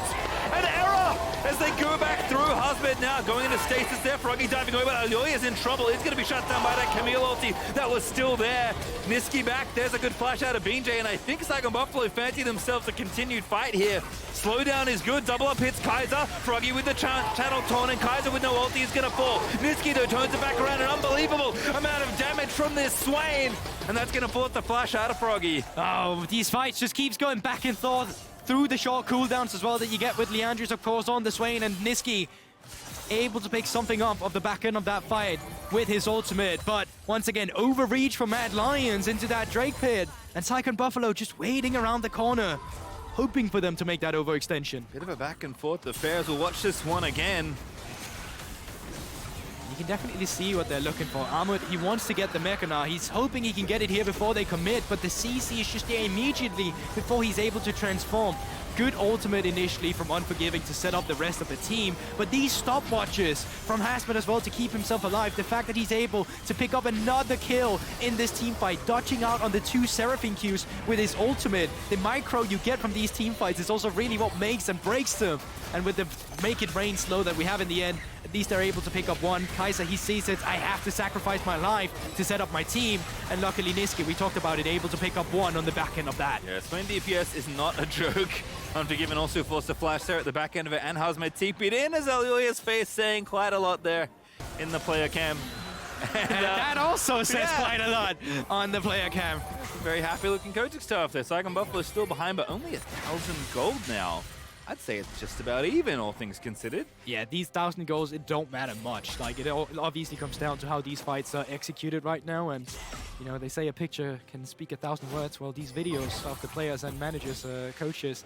An error as they go back through. Hasmed now going into stasis there. Froggy diving away, but Elyoya is in trouble. He's going to be shut down by that Camille ulti that was still there. Nisqy back. There's a good flash out of BeanJ, and I think Saigon Buffalo fancy themselves a continued fight here. Slowdown is good. Double up hits Kaiser. Froggy with the channel torn, and Kaiser with no ulti is going to fall. Nisqy, though, turns it back around. An unbelievable amount of damage from this Swain, and that's going to force the flash out of Froggy. Oh, these fights just keeps going back and forth through the short cooldowns as well that you get with Leandrius, of course, on the Swain, and Nisqy able to pick something up of the back end of that fight with his ultimate, but once again, overreach from Mad Lions into that Drake pit, and Saigon Buffalo just waiting around the corner, hoping for them to make that overextension. Bit of a back and forth affair as we'll watch this one again. You can definitely see what they're looking for. Armut, he wants to get the Gnar. He's hoping he can get it here before they commit, but the CC is just there immediately before he's able to transform. Good ultimate initially from Unforgiven to set up the rest of the team, but these stopwatches from Hasmed as well to keep himself alive. The fact that he's able to pick up another kill in this team fight, dodging out on the 2 Seraphine Qs with his ultimate. The micro you get from these team fights is also really what makes and breaks them. And with the make it rain slow that we have in the end, at least they're able to pick up one. Kaiser, he sees it, I have to sacrifice my life to set up my team. And luckily Nisqy, we talked about it, able to pick up one on the back end of that. Yeah, Swain DPS is not a joke. Unforgiven also forced a flash there at the back end of it, and Hasmed TP'd in as Elyoya's face saying quite a lot there in the player cam. And that also says quite a lot on the player cam. Very happy looking coaching staff there. Saigon Buffalo is still behind, but only 1,000 gold now. I'd say it's just about even, all things considered. Yeah, these 1,000 goals, it don't matter much. Like, it obviously comes down to how these fights are executed right now. And, you know, they say a picture can speak 1,000 words. Well, these videos of the players and managers, coaches,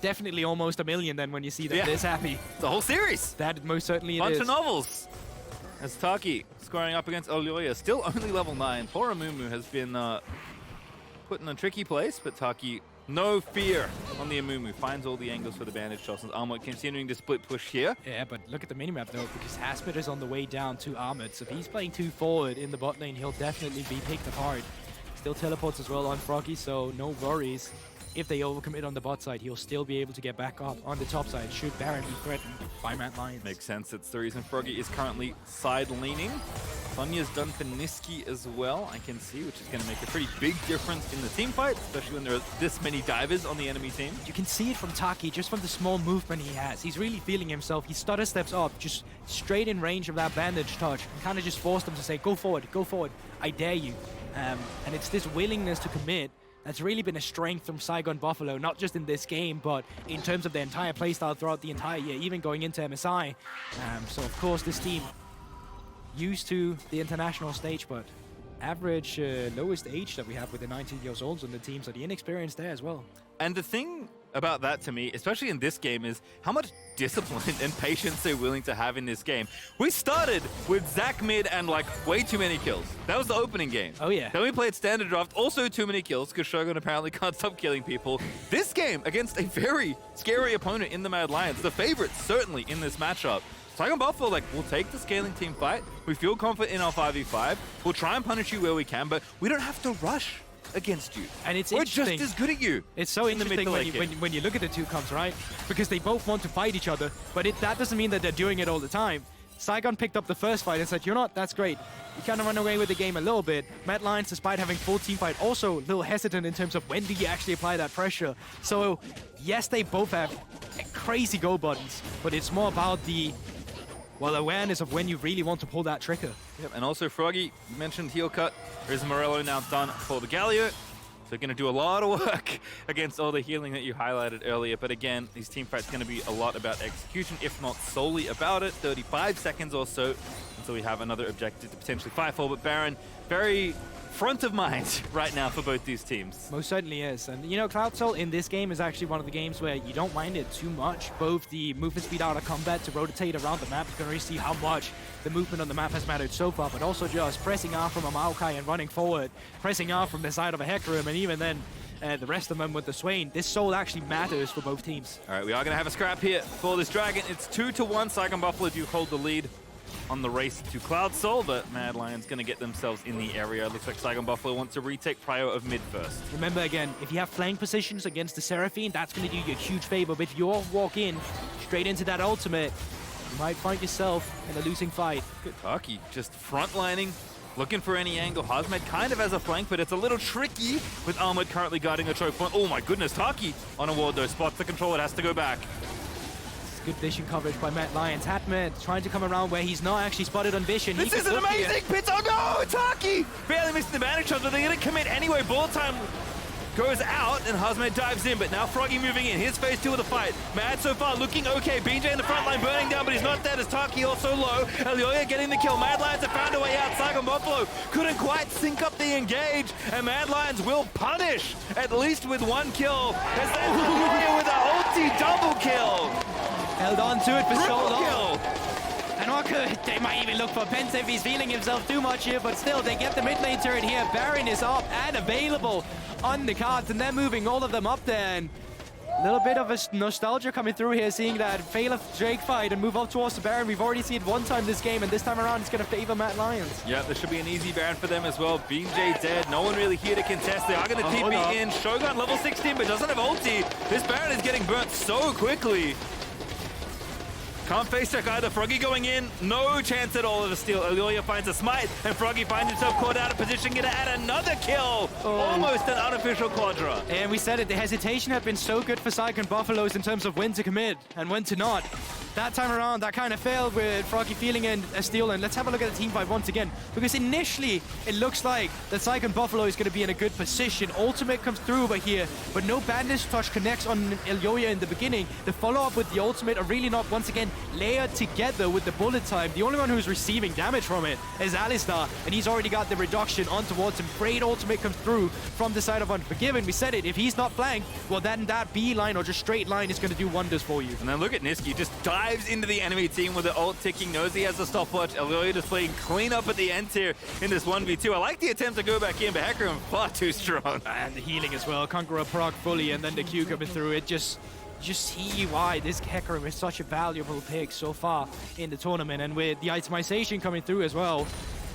definitely almost 1 million then when you see them this happy. The whole series. That most certainly it is. Bunch of novels. As Taki scoring up against Elyoya, still only level 9. Poor Amumu has been put in a tricky place, but Taki, no fear on the Amumu. Finds all the angles for the bandage shots, and Armut continuing to split push here. Yeah, but look at the minimap though, because Hasmed is on the way down to Armut. So if he's playing 2 forward in the bot lane, he'll definitely be picked apart. Still teleports as well on Froggy, so no worries. If they overcommit on the bot side, he'll still be able to get back up on the top side should Baron be threatened by Mad Lions. Makes sense. That's the reason Froggy is currently side-leaning. Sonya's done for Nisqy as well, I can see, which is going to make a pretty big difference in the team fight, especially when there are this many divers on the enemy team. You can see it from Taki, just from the small movement he has. He's really feeling himself. He stutter steps up, just straight in range of that bandage touch, and kind of just forced him to say, go forward, I dare you. And it's this willingness to commit that's really been a strength from Saigon Buffalo, not just in this game, but in terms of their entire playstyle throughout the entire year, even going into MSI. So of course this team used to the international stage, but average lowest age that we have with the 19 years olds on the team, so the inexperience there as well. And the thing about that to me, especially in this game, is how much discipline and patience they're willing to have in this game. We started with Zach mid and like way too many kills. That was the opening game. Oh yeah. Then we played standard draft, also too many kills because Shogun apparently can't stop killing people. This game against a very scary opponent in the Mad Lions, the favorites certainly in this matchup. Saigon Buffalo, like, we'll take the scaling team fight. We feel confident in our 5v5. We'll try and punish you where we can, but we don't have to rush against you. And it's We're interesting. just as good at you. It's so interesting when you look at the two comps, right? Because they both want to fight each other, but that doesn't mean that they're doing it all the time. Saigon picked up the first fight and said, you know what, that's great. You kind of run away with the game a little bit. Mad Lions, despite having full team fight, also a little hesitant in terms of when do you actually apply that pressure. So yes, they both have crazy go buttons, but it's more about the awareness of when you really want to pull that trigger. Yep, and also Froggy, you mentioned heel cut. There's Morello now done for the Galio. So going to do a lot of work against all the healing that you highlighted earlier. But again, these team fights going to be a lot about execution, if not solely about it. 35 seconds or so until So we have another objective to potentially fight for, but Baron, very front of mind right now for both these teams. Most certainly is. And you know, Cloud Soul in this game is actually one of the games where you don't mind it too much. Both the movement speed out of combat to rotate around the map, you can really see how much the movement on the map has mattered so far, but also just pressing R from a Moakai and running forward, pressing R from the side of a HEcarim, and even then the rest of them with the Swain. This Soul actually matters for both teams. All right, we are going to have a scrap here for this Dragon. It's 2-1. Saigon Buffalo do hold the lead on the race to Cloud Soul, but Mad Lions going to get themselves in the area. Looks like Saigon Buffalo wants to retake prio of mid first. Remember again, if you have flank positions against the Seraphine, that's going to do you a huge favor. But if you all walk in straight into that ultimate, you might find yourself in a losing fight. Good Taki just frontlining, looking for any angle. Hasmed kind of has a flank, but it's a little tricky with Armut currently guarding a choke point. Oh my goodness, Taki on a ward though. Spots the control, it has to go back. Good vision coverage by Mad Lions. Hasmed trying to come around where he's not actually spotted on vision. This is an amazing pit. Oh no, Taki! Barely missed the bandage shot, but they're going to commit anyway. Ball time goes out and Hasmed dives in, but now Froggy moving in. Here's phase 2 of the fight. Mad so far looking okay. BeanJ in the front line burning down, but he's not dead as Taki also low. Elyoya getting the kill. Mad Lions have found a way out. Saigon Buffalo couldn't quite sync up the engage, and Mad Lions will punish at least with 1 kill as they Elyoya with a ulti double kill. Held on to it for so long. Kill. And what could they might even look for Penta if he's feeling himself too much here, but still they get the mid lane turret here. Baron is up and available on the cards, and they're moving all of them up there. And a little bit of a nostalgia coming through here, seeing that fail of Drake fight and move up towards the Baron. We've already seen it one time this game, and this time around it's going to favor Mad Lions. Yeah, there should be an easy Baron for them as well. BeanJ dead. No one really here to contest. They are going to TP in. Shogun level 16, but doesn't have ulti. This Baron is getting burnt so quickly. Can't face check either. Froggy going in. No chance at all of a steal. Elyoya finds a smite, and Froggy finds himself caught out of position. Gonna add another kill. Almost an unofficial quadra. And we said it, the hesitation had been so good for Saigon Buffaloes in terms of when to commit and when to not. That time around, that kind of failed with Froggy feeling in a steal. And let's have a look at the team fight once again, because initially it looks like that Saigon Buffalo is going to be in a good position. Ultimate comes through over here, but no bandage touch connects on Elyoya in the beginning. The follow-up with the ultimate are really not, once again, layered together with the bullet time. The only one who's receiving damage from it is Alistar, and he's already got the reduction on towards him. Great ultimate comes through from the side of Unforgiven. We said it, if he's not flanked, well then that B line or just straight line is going to do wonders for you. And then look at Nisqy, just dives into the enemy team with the ult ticking, knows he has a stopwatch. Elyoya just playing clean up at the end here in this 1v2. I like the attempt to go back in, but HEcarim far too strong. And the healing as well. Conqueror proc fully, and then the Q coming through. It just see why this HEcarim is such a valuable pick so far in the tournament. And with the itemization coming through as well,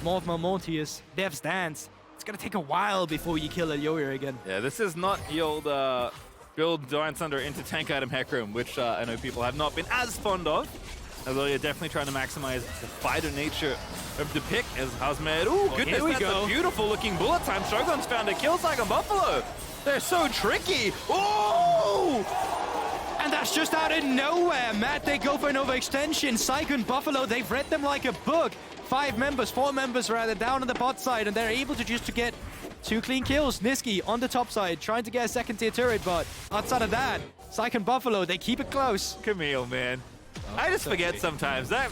Morph Mortius, Dev's Dance, it's going to take a while before you kill Elyoya again. Yeah, this is not the old build Giant Thunder into tank item HEcarim, which I know people have not been as fond of. Elyoya definitely trying to maximize the fighter nature of the pick as Hasmed. Ooh, goodness, that's a beautiful looking bullet time. Shogun's found a kill. Saigon Buffalo. They're so tricky. Ooh! And that's just out of nowhere. Matt, they go for an overextension. Saigon Buffalo, they've read them like a book. 4 members rather, down on the bot side, and they're able to just get 2 clean kills. Nisqy on the top side, trying to get a second tier turret, but outside of that, Saigon Buffalo, they keep it close. Camille, man. I just forget sometimes that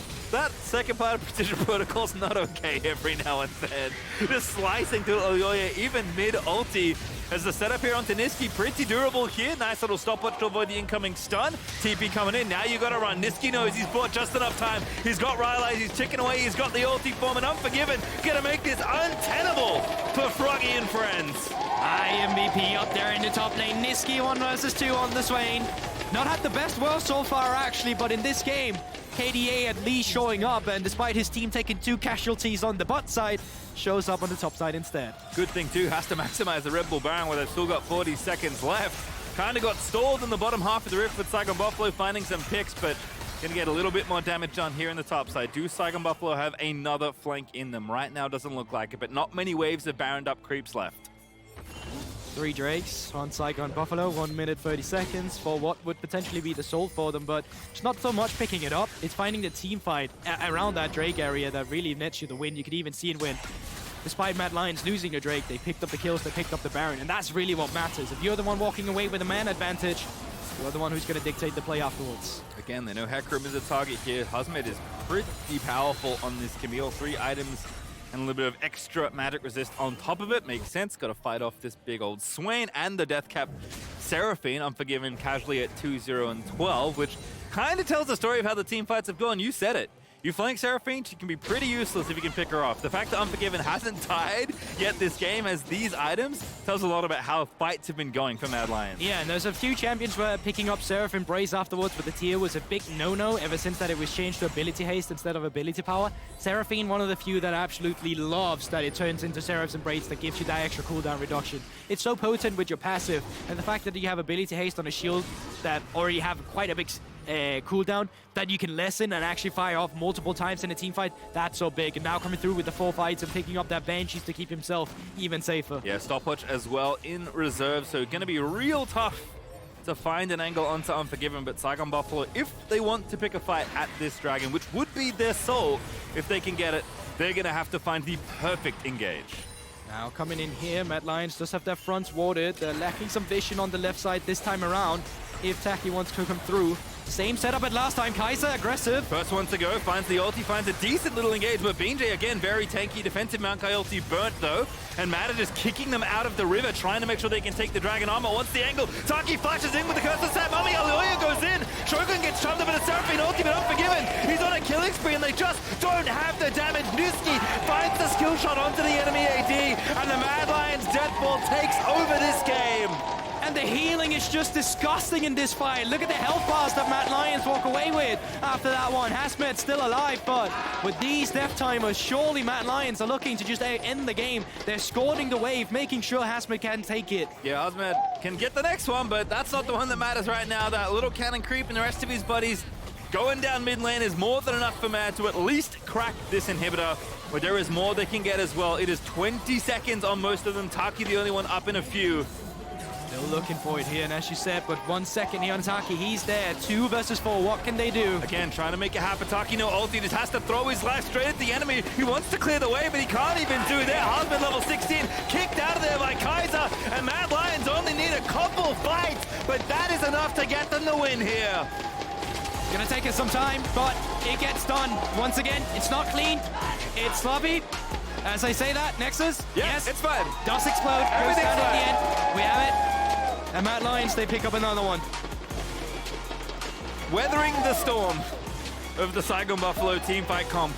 second part of Precision Protocol's not okay every now and then. Just slicing through Elyoya, even mid-ulti. As the setup here onto Nisqy, pretty durable here. Nice little stopwatch to avoid the incoming stun. TP coming in, now you gotta run. Nisqy knows he's bought just enough time. He's got Rylai's, he's ticking away, he's got the ulti form, and Unforgiven gonna make this untenable for Froggy and friends. High MVP up there in the top lane. Nisqy 1 versus 2 on the Swain. Not had the best world so far actually, but in this game, KDA at least showing up, and despite his team taking 2 casualties on the bot side, shows up on the top side instead. Good thing too, has to maximize the Red Bull Baron where they've still got 40 seconds left. Kind of got stalled in the bottom half of the rift with Saigon Buffalo finding some picks, but gonna get a little bit more damage done here in the top side. Do Saigon Buffalo have another flank in them? Right now doesn't look like it, but not many waves of Baroned up creeps left. 3 Drakes on Saigon Buffalo, 1 minute 30 seconds for what would potentially be the soul for them, but it's not so much picking it up, it's finding the team fight around that Drake area that really nets you the win. You could even see it when, despite Mad Lions losing a Drake, they picked up the kills, they picked up the Baron, and that's really what matters. If you're the one walking away with a man advantage, You're the one who's going to dictate the play afterwards. Again, they know HEcarim is a target here. Hasmed is pretty powerful on this Camille. 3 items and a little bit of extra magic resist on top of it. Makes sense. Got to fight off this big old Swain and the death cap Seraphine. Unforgiven casually at 2-0 and 12, which kind of tells the story of how the team fights have gone. You said it. You flank Seraphine, she can be pretty useless if you can pick her off. The fact that Unforgiven hasn't died yet this game as these items tells a lot about how fights have been going for Mad Lions. Yeah, and there's a few champions where picking up Seraphine Brace afterwards, but the tier was a big no-no ever since that it was changed to ability haste instead of ability power. Seraphine, one of the few that absolutely loves that it turns into Seraph's Embrace that gives you that extra cooldown reduction. It's so potent with your passive, and the fact that you have ability haste on a shield that already have quite a big cooldown that you can lessen and actually fire off multiple times in a team fight, that's so big. And now coming through with the 4 fights and picking up that Banshees to keep himself even safer. Yeah, stopwatch as well in reserve, so gonna be real tough to find an angle onto Unforgiven, but Saigon Buffalo, if they want to pick a fight at this Dragon, which would be their soul if they can get it, they're gonna have to find the perfect engage. Now coming in here, Mad Lions does have their fronts warded. They're lacking some vision on the left side this time around if Taki wants to come through. Same setup as last time, Kaiser, aggressive. First one to go, finds the ulti, finds a decent little engage, but BeanJ again, very tanky. Defensive Moakai ulti burnt though, and MAD are just kicking them out of the river, trying to make sure they can take the Dragon armor. Wants the angle, Taki flashes in with the curse of Sam. Elyoya goes in, Shogun gets chumped up in a Seraphine ulti, but Unforgiven. He's on a killing spree, and they just don't have the damage. Nisqy finds the skill shot onto the enemy AD, and the Mad Lions Deathball takes over this game. And the healing is just disgusting in this fight. Look at the health bars that Mad Lions walk away with after that one. Hasmed still alive, but with these death timers, surely Mad Lions are looking to just end the game. They're scoring the wave, making sure Hasmed can take it. Yeah, Hasmed can get the next one, but that's not the one that matters right now. That little cannon creep and the rest of his buddies going down mid lane is more than enough for MAD to at least crack this inhibitor, where there is more they can get as well. It is 20 seconds on most of them. Taki the only one up in a few. Still looking for it here, and as you said, but 1 second here on Taki, he's there. 2 versus 4, what can they do? Again, trying to make it happen. Taki no ulti, just has to throw his life straight at the enemy. He wants to clear the way, but he can't even do that. Hasmed level 16, kicked out of there by Kaiser, and Mad Lions only need a couple fights, but that is enough to get them the win here. Gonna take us some time, but it gets done. Once again, it's not clean, it's sloppy. As I say that, Nexus, yes, it's fine. Does explode, goes down at the end. We have it. And Mad Lions, they pick up another one. Weathering the storm of the Saigon Buffalo teamfight comp.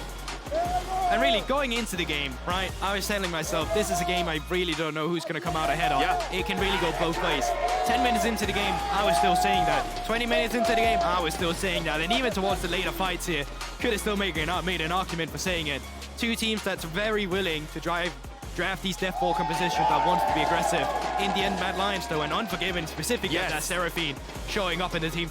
And really, going into the game, right, I was telling myself, this is a game I really don't know who's going to come out ahead of. Yeah. It can really go both ways. 10 minutes into the game, I was still saying that. 20 minutes into the game, I was still saying that. And even towards the later fights here, could have still made an argument for saying it. 2 teams that's very willing to draft these death ball compositions that wants to be aggressive. In the end, Mad Lions, though, and Unforgiven specifically, that Seraphine showing up in the team.